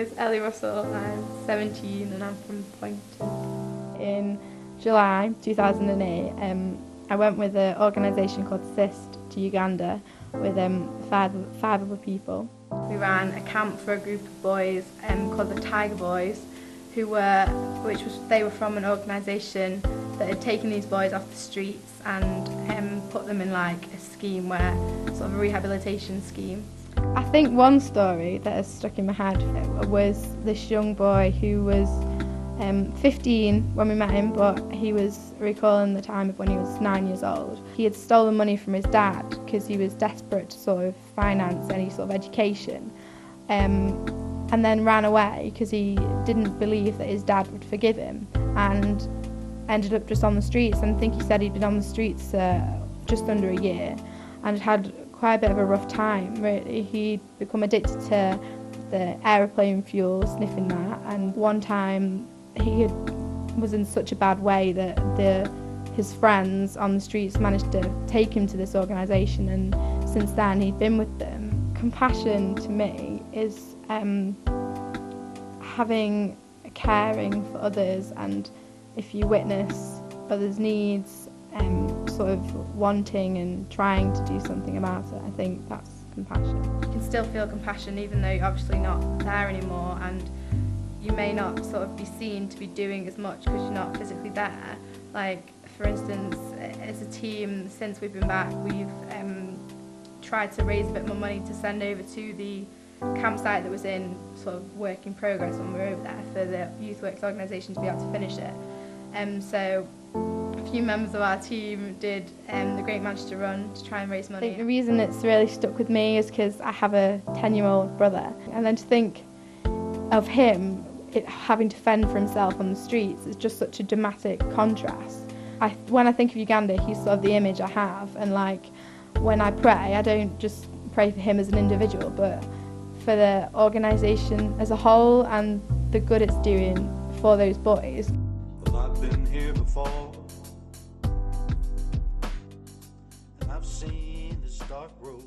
is Ellie Russell. I'm 17 and I'm from Poynton. In July 2008, I went with an organisation called Assist to Uganda with five other people. We ran a camp for a group of boys called the Tiger Boys, they were from an organisation that had taken these boys off the streets and put them in like a scheme sort of a rehabilitation scheme. I think one story that has stuck in my head was this young boy who was 15 when we met him, but he was recalling the time of when he was 9 years old. He had stolen money from his dad because he was desperate to sort of finance any sort of education, and then ran away because he didn't believe that his dad would forgive him, and ended up just on the streets. And I think he said he'd been on the streets just under a year and had quite a bit of a rough time, really. He'd become addicted to the aeroplane fuel, sniffing that, and one time was in such a bad way that his friends on the streets managed to take him to this organisation, and since then he'd been with them. Compassion to me is caring for others, and if you witness others' needs, sort of wanting and trying to do something about it, I think that's compassion. You can still feel compassion even though you're obviously not there anymore, and you may not sort of be seen to be doing as much because you're not physically there. Like, for instance, as a team, since we've been back, we've tried to raise a bit more money to send over to the campsite that was in sort of work in progress when we were over there, for the Youth Works organisation to be able to finish it. So a few members of our team did the Great Manchester Run to try and raise money. I think the reason it's really stuck with me is because I have a 10-year-old brother, and then to think of him having to fend for himself on the streets is just such a dramatic contrast. When I think of Uganda, he's sort of the image I have, and like when I pray, I don't just pray for him as an individual, but for the organisation as a whole and the good it's doing for those boys. Well, I've been here before, and I've seen this dark road.